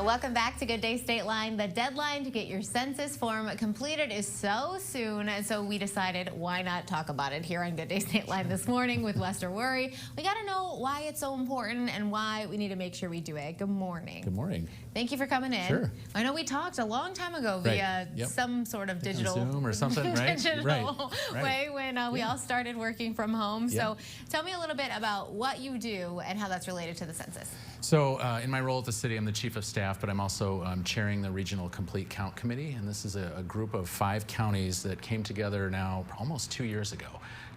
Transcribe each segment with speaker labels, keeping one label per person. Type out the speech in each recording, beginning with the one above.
Speaker 1: Welcome back to Good Day State Line. The deadline to get your census form completed is so soon, and so we decided why not talk about it here on Good Day State Line this morning with Lester Worry. We got to know why it's so important and why we need to make sure we do it. Good morning.
Speaker 2: Good morning.
Speaker 1: Thank you for coming in.
Speaker 2: Sure.
Speaker 1: I know we talked a long time ago via some sort of digital
Speaker 2: Zoom or something, right?
Speaker 1: digital way when we all started working from home. So tell me a little bit about what you do and how that's related to the census.
Speaker 2: So in my role at the city, I'm the chief of staff, but I'm also chairing the Regional Complete Count Committee, and this is a group of 5 counties that came together now almost 2 years ago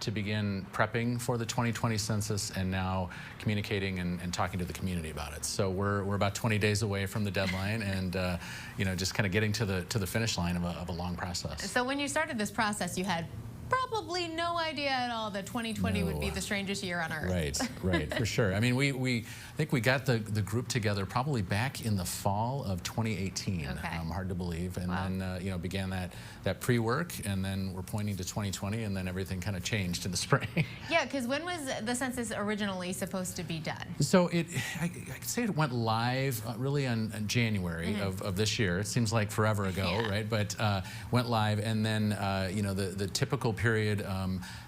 Speaker 2: to begin prepping for the 2020 census and now communicating and talking to the community about it. So we're about 20 days away from the deadline, and you know, just kind of getting to the finish line of a long process.
Speaker 1: So when you started this process, you had probably no idea at all that 2020 would be the strangest year on earth.
Speaker 2: Right, for sure. I mean, I think we got the group together probably back in the fall of 2018. Hard to believe. And then, you know, began that pre-work, and then we're pointing to 2020, and then everything kind of changed in the spring.
Speaker 1: Yeah, because when was the census originally supposed to be done?
Speaker 2: So I could say it went live really on January of this year. It seems like forever ago, right? But went live, and then, you know, the typical period,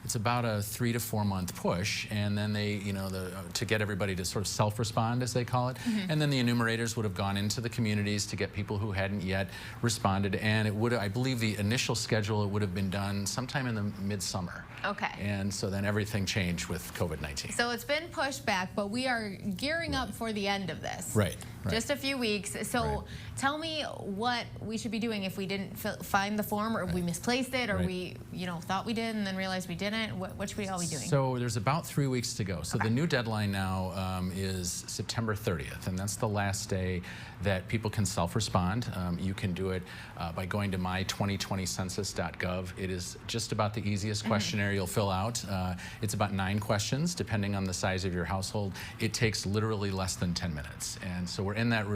Speaker 2: it's about a 3 to 4 month push, and then they, you know, to get everybody to sort of self-respond, as they call it, and then the enumerators would have gone into the communities to get people who hadn't yet responded, and it would, I believe, the initial schedule, it would have been done sometime in the midsummer.
Speaker 1: Okay.
Speaker 2: And so then everything changed with COVID-19.
Speaker 1: So it's been pushed back, but we are gearing up for the end of this.
Speaker 2: Right.
Speaker 1: Just a few weeks. So tell me what we should be doing if we didn't find the form, or if we misplaced it, or we, you know, thought we did and then realized we didn't. What should we all be doing? So
Speaker 2: there's about 3 weeks to go. So the new deadline now is September 30th, and that's the last day that people can self-respond. You can do it by going to my2020census.gov. It is just about the easiest questionnaire you'll fill out. It's about 9 questions, depending on the size of your household. It takes literally less than 10 minutes. And so we're in that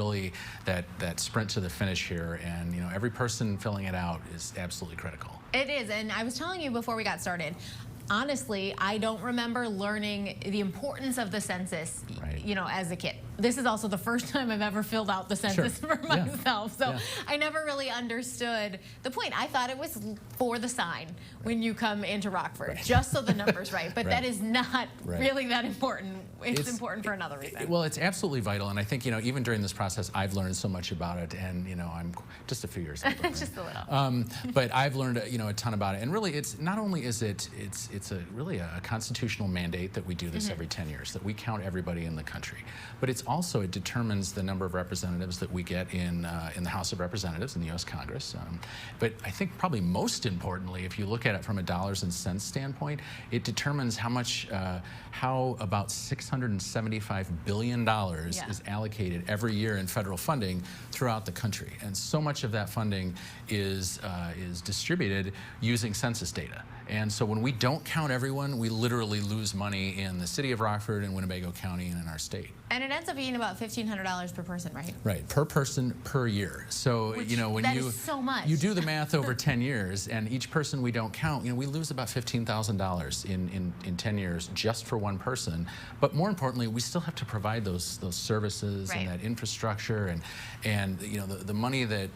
Speaker 2: that sprint to the finish here, and you know, every person filling it out is absolutely critical.
Speaker 1: It is, and I was telling you before we got started, honestly, I don't remember learning the importance of the census, you know, as a kid. This is also the first time I've ever filled out the census for myself, so I never really understood the point. I thought it was for the sign when you come into Rockford, just so the number's right, but that is not really that important. It's important for another reason.
Speaker 2: Well, it's absolutely vital, and I think, you know, even during this process, I've learned so much about it, and, you know, I'm just a few years old.
Speaker 1: Just a little.
Speaker 2: But I've learned, you know, a ton about it, and really, it's not only is it's really a constitutional mandate that we do this every 10 years, that we count everybody in the country, but it's also, it determines the number of representatives that we get in the House of Representatives in the U.S. Congress. But I think probably most importantly, if you look at it from a dollars and cents standpoint, it determines how much, how about $675 billion is allocated every year in federal funding throughout the country, and so much of that funding is distributed using census data. And so when we don't count everyone, we literally lose money in the city of Rockford and Winnebago County and in our state.
Speaker 1: And it ends up being about $1,500 per person, right?
Speaker 2: Right, per person per year. So, you know, when
Speaker 1: is so much.
Speaker 2: You do the math over 10 years, and each person we don't count, you know, we lose about $15,000 in 10 years just for one person. But more importantly, we still have to provide those services and that infrastructure, and you know, the money that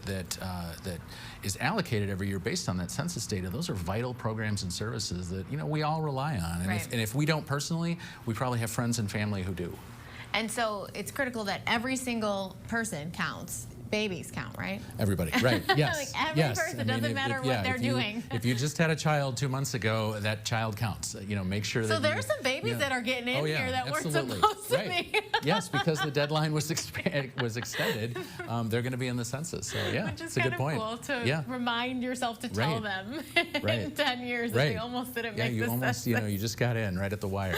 Speaker 2: is allocated every year based on that census data. Those are vital programs and services that, you know, we all rely on. And if we don't personally, we probably have friends and family who do.
Speaker 1: And so it's critical that every single person counts. Babies count, right?
Speaker 2: Everybody, right, yes.
Speaker 1: Like every person, doesn't matter what they're doing.
Speaker 2: If you just had a child 2 months ago, that child counts. You know, make sure that.
Speaker 1: So there are some babies that are getting in here that weren't supposed to be.
Speaker 2: Yes, because the deadline was extended. They're going to be in the census. So yeah, it's a good point.
Speaker 1: Which is kind of cool to remind yourself to tell them in 10 years that they almost didn't make the census.
Speaker 2: You know, you just got in right at the wire.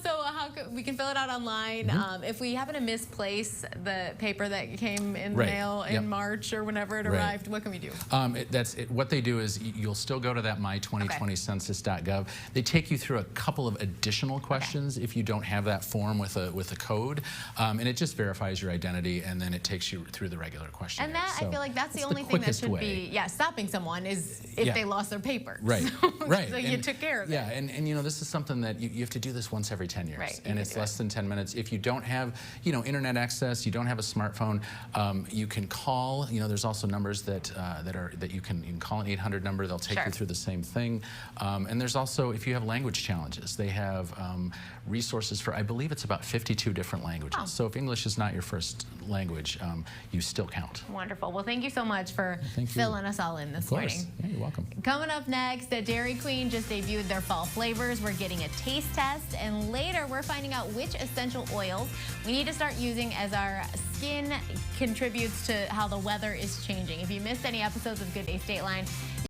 Speaker 1: So how we can fill it out online. If we happen to misplace the paper that came in the mail, mail in March or whenever it arrived. What can we do?
Speaker 2: What they do is you'll still go to that my2020census.gov. They take you through a couple of additional questions if you don't have that form with a code, and it just verifies your identity, and then it takes you through the regular questionnaire.
Speaker 1: And that,
Speaker 2: so
Speaker 1: I feel like that's the only thing that should be stopping someone is if they lost their paper.
Speaker 2: Right. Right.
Speaker 1: So you took care of it.
Speaker 2: Yeah, and you know, this is something that you have to do this once every 10 years.
Speaker 1: Right,
Speaker 2: and it's less than 10 minutes. If you don't have, you know, internet access, you don't have a smartphone, you can call. You know, there's also numbers that you can call an 800 number. They'll take you through the same thing. And there's also, if you have language challenges, they have resources for, I believe it's about 52 different languages.
Speaker 1: Oh.
Speaker 2: So if English is not your first language, you still count.
Speaker 1: Wonderful. Well, thank you so much for filling us all in this morning.
Speaker 2: Yeah, you're welcome.
Speaker 1: Coming up next, Dairy Queen just debuted their fall flavors. We're getting a taste test, and later we're finding out which essential oils we need to start using as our skin contributes to how the weather is changing. If you missed any episodes of Good Day Stateline,